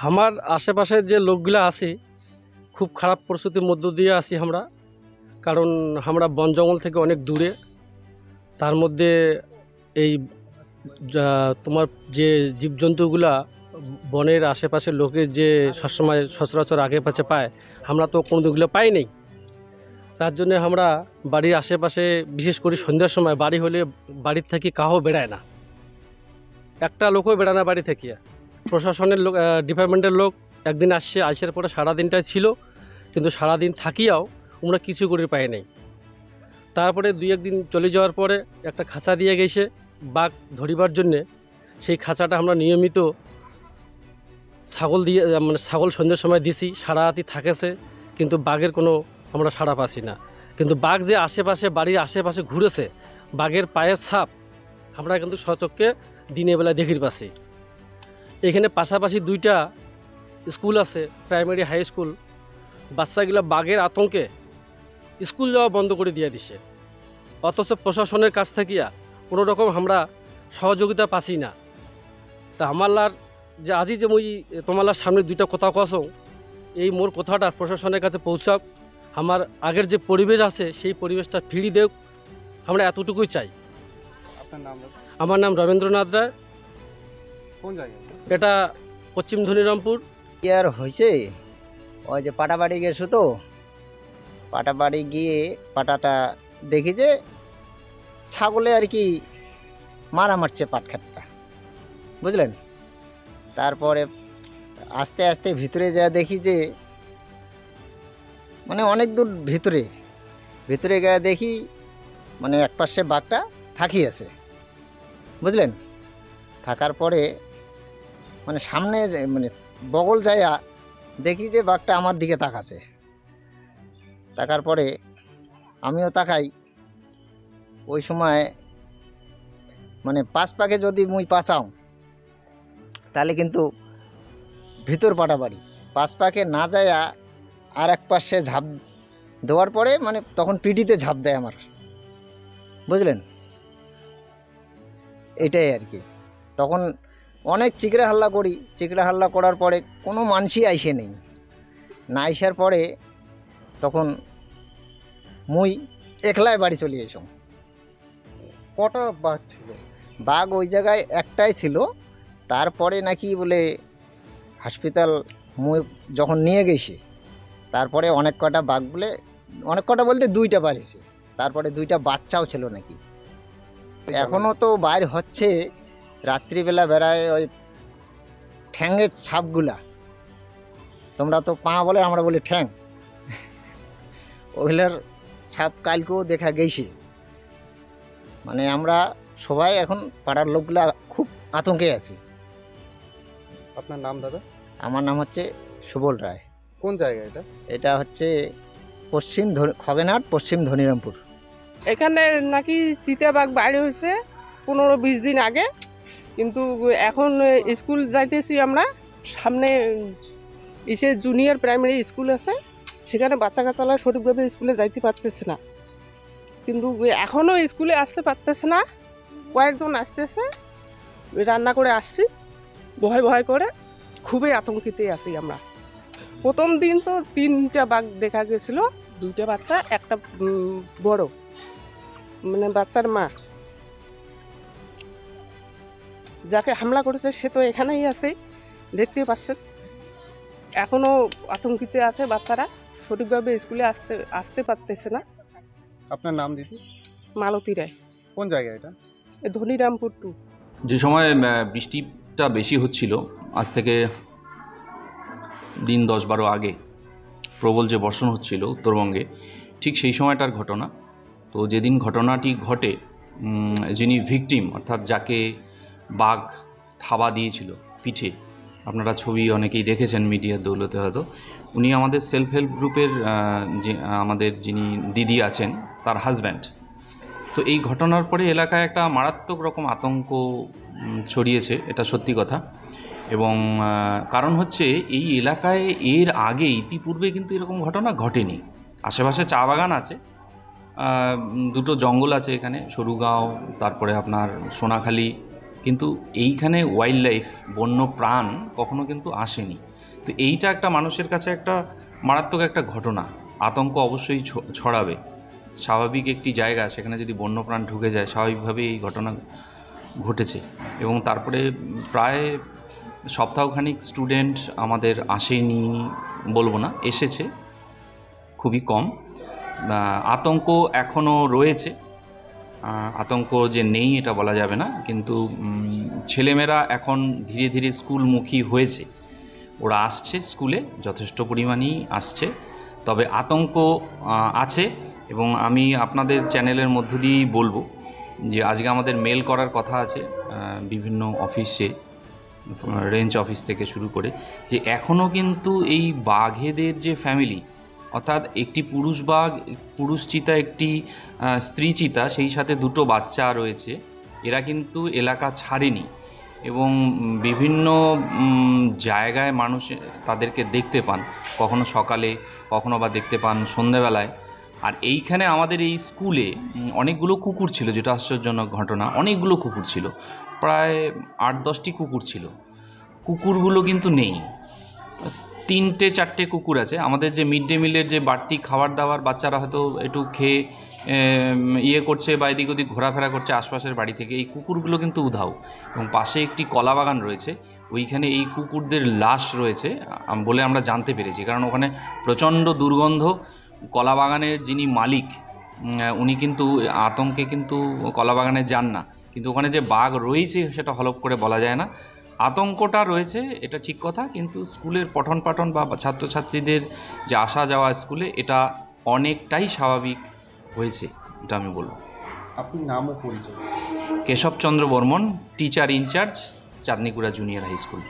আমার আশেপাশের যে লোকগুলা আছে খুব খারাপ পরিস্থিতির মধ্য দিয়ে আছি আমরা, কারণ আমরা বন জঙ্গল থেকে অনেক দূরে। তার মধ্যে এই তোমার যে জীবজন্তুগুলা বনের আশেপাশের লোকের যে সবসময় সচরাচর আগে পাশে পায়, আমরা তো কোনোদিনগুলো পাই নাই। তার জন্য আমরা বাড়ির আশেপাশে, বিশেষ করে সন্ধ্যার সময় বাড়ি হলে বাড়ির থেকে কাহো বেড়ায় না, একটা লোকও বেড়ায় না বাড়ি থেকে। প্রশাসনের লোক, ডিপার্টমেন্টের লোক একদিন আসছে, আসার পরে সারাদিনটাই ছিল, কিন্তু সারাদিন থাকিয়াও আমরা কিছু করে পাই নাই। তারপরে দুই একদিন চলে যাওয়ার পরে একটা খাঁচা দিয়ে গেছে বাঘ ধরিবার জন্যে। সেই খাঁচাটা আমরা নিয়মিত ছাগল দিয়ে, মানে ছাগল সন্ধ্যের সময় দিছি, সারা রাতি থাকেছে, কিন্তু বাঘের কোনো আমরা সাড়া পাচ্ছি না। কিন্তু বাঘ যে আশেপাশে, বাড়ির আশেপাশে ঘুরেছে, বাঘের পায়ের ছাপ আমরা কিন্তু সচক্ষে দিনের বেলায় দেখির পাচ্ছি। এখানে পাশাপাশি দুইটা স্কুল আছে, প্রাইমারি হাই স্কুল। বাচ্চাগুলো বাঘের আতঙ্কে স্কুল যাওয়া বন্ধ করে দিয়ে দিছে, অথচ প্রশাসনের কাছ থেকে কোনো রকম আমরা সহযোগিতা পাচ্ছি না। তা আমারলার যে আজি যে মুই তোমার সামনে দুইটা কথা কসং, এই মোর কথাটা প্রশাসনের কাছে পৌঁছাক, আমার আগের যে পরিবেশ আছে সেই পরিবেশটা ফিরিয়ে দেব, আমরা এতটুকুই চাই। আপনার নাম? আমার নাম রবীন্দ্রনাথ রায়। কোন জায়গায় এটা? পশ্চিম ধনিরামপুর। কি আর হয়েছে, ওই যে পাটাবাড়ি গেছো তো, পাটাবাড়ি গিয়ে পাটাটা দেখি যে ছাগলে আর কি মারা মারছে পাটখাটটা, বুঝলেন। তারপরে আস্তে আস্তে ভিতরে যা দেখি যে মানে অনেক দূর ভিতরে গিয়ে দেখি মানে এক পাশে বাঘটা থাকি আছে, বুঝলেন। থাকার পরে মানে সামনে মানে বগল যাইয়া দেখি যে বাঘটা আমার দিকে তাকাছে। তাকার পরে আমিও তাকাই। ওই সময় মানে পাশ পাকে যদি মুই পাছাও তাহলে কিন্তু ভিতর পাটাবাড়ি, পাশ পাকে না যাইয়া আর এক পাশে ঝাঁপ দেওয়ার পরে মানে তখন পিটিতে ঝাঁপ দেয় আমার, বুঝলেন। এটাই আর কি। তখন অনেক চিকড়া হাল্লা করার পরে কোনো মানুষই আইসে নেই। না আইসার পরে তখন মুই একলাই বাড়ি চলে এসো। কটা বাঘ ছিল? বাঘ ওই জায়গায় একটাই ছিল। তারপরে নাকি বলে হসপিটাল মুই যখন নিয়ে গেছি, তারপরে অনেক কটা বাঘ বলে, অনেক কটা বলতে দুইটা বাড়িছে, তারপরে দুইটা বাচ্চাও ছিল নাকি। এখনও তো বাইর হচ্ছে, রাত্রিবেলা বেড়ায় ওই ঠ্যাঙের ছাপগুলা, তোমরা তো পা বলে, আমরা বলি ঠ্যাং, ওগুলার ছাপ কালকেও দেখা গেছে। মানে আমরা সবাই এখন পাড়ার লোকগুলা খুব আতঙ্কে আছি। আপনার নাম দাদা? আমার নাম হচ্ছে সুবল রায়। কোন জায়গা এটা? এটা হচ্ছে খগেনহাট, পশ্চিম ধনিরামপুর। এখানে নাকি চিতাবাঘ বাইরে হয়েছে 15-20 দিন আগে, কিন্তু এখন স্কুল যাইতেছি আমরা, সামনে এসে জুনিয়র প্রাইমারি স্কুল আছে, সেখানে বাচ্চা কাচ্চারা সঠিকভাবে স্কুলে যাইতে পারতেছে না, কিন্তু এখনও স্কুলে আসতে পারতেছে না। কয়েকজন আসতেছে, রান্না করে আসছি, ভয় করে খুবই আতঙ্কিতে আছি আমরা। প্রথম দিন তো 3টা বাঘ দেখা গেছিলো, 2টা বাচ্চা, একটা বড়, মানে বাচ্চার মা। যাকে হামলা করেছে সে তো এখানেই আছে, দেখতে পাচ্ছেন। এখনো আতঙ্কিতে আছে বাচ্চারা, সঠিকভাবে স্কুলে আসতে পারতেছে না। আপনার নাম দিদি? মালতী রায়। কোন জায়গা এটা? ধনিরামপুর 2। যে সময় বৃষ্টিটা বেশি হচ্ছিল, আজ থেকে দিন 10-12 আগে প্রবল যে বর্ষণ হচ্ছিল উত্তরবঙ্গে, ঠিক সেই সময়টার ঘটনা। তো যেদিন ঘটনাটি ঘটে, যিনি ভিকটিম, অর্থাৎ যাকে বাঘ থাবা দিয়েছিল পিঠে, আপনারা ছবি অনেকেই দেখেছেন মিডিয়ার দৌলতে হয়তো, উনি আমাদের সেলফ হেল্প গ্রুপের যে আমাদের যিনি দিদি আছেন তার হাজব্যান্ড। তো এই ঘটনার পরে এলাকায় একটা মারাত্মক রকম আতঙ্ক ছড়িয়েছে, এটা সত্যি কথা। এবং কারণ হচ্ছে এই এলাকায় এর আগে ইতিপূর্বে কিন্তু এরকম ঘটনা ঘটেনি। আশেপাশে চা বাগান আছে, 2টো জঙ্গল আছে এখানে, সরুগাঁও, তারপরে আপনার সোনাখালি, কিন্তু এইখানে ওয়াইল্ড লাইফ, বন্য প্রাণ কখনো কিন্তু আসেনি। তো এইটা একটা মানুষের কাছে একটা মারাত্মক একটা ঘটনা, আতঙ্ক অবশ্যই ছড়াবে। স্বাভাবিক একটি জায়গা, সেখানে যদি বন্যপ্রাণ ঢুকে যায়, স্বাভাবিকভাবেই এই ঘটনা ঘটেছে। এবং তারপরে প্রায় সপ্তাহখানিক স্টুডেন্ট আমাদের আসেনি বলবো না, এসেছে খুবই কম। আতঙ্ক এখনও রয়েছে, আতঙ্ক যে নেই এটা বলা যাবে না, কিন্তু ছেলেমেয়েরা এখন ধীরে ধীরে স্কুলমুখী হয়েছে, ওরা আসছে স্কুলে, যথেষ্ট পরিমাণেই আসছে। তবে আতঙ্ক আছে, এবং আমি আপনাদের চ্যানেলের মধ্য দিয়েই বলবো যে আজকে আমাদের মেল করার কথা আছে বিভিন্ন অফিসে, রেঞ্জ অফিস থেকে শুরু করে, যে এখনও কিন্তু এই বাঘেদের যে ফ্যামিলি, অর্থাৎ একটি পুরুষ বাঘ, পুরুষ চিতা, একটি স্ত্রী চিতা, সেই সাথে দুটো বাচ্চা রয়েছে, এরা কিন্তু এলাকা ছাড়েনি। এবং বিভিন্ন জায়গায় মানুষ তাদেরকে দেখতে পান, কখনো সকালে, কখনো বা দেখতে পান সন্ধেবেলায়। আর এইখানে আমাদের এই স্কুলে অনেকগুলো কুকুর ছিল, যেটা আশ্চর্যজনক ঘটনা, অনেকগুলো কুকুর ছিল, প্রায় 8-10টি কুকুর ছিল। কুকুরগুলো কিন্তু নেই, 3-4টে কুকুর আছে। আমাদের যে মিড ডে মিলের যে বাড়তি খাবার দাবার, বাচ্চারা হয়তো একটু খেয়ে ইয়ে করছে বা এদিক ওদিক ঘোরাফেরা করছে আশপাশের বাড়ি থেকে, এই কুকুরগুলো কিন্তু উধাও। এবং পাশে একটি কলা বাগান রয়েছে, ওইখানে এই কুকুরদের লাশ রয়েছে বলে আমরা জানতে পেরেছি, কারণ ওখানে প্রচণ্ড দুর্গন্ধ। কলা বাগানের যিনি মালিক, উনি কিন্তু আতঙ্কে কিন্তু কলা বাগানে যান না, কিন্তু ওখানে যে বাঘ রয়েছে সেটা হলফ করে বলা যায় না। আতঙ্কটা রয়েছে, এটা ঠিক কথা, কিন্তু স্কুলের পঠন পাঠন বা ছাত্রছাত্রীদের যে আসা যাওয়া স্কুলে, এটা অনেকটাই স্বাভাবিক হয়েছে, এটা আমি বলব। আপনি নাম ও পরিচয়? Keshabchandra Barman, teacher in charge, Chandnikura junior high school.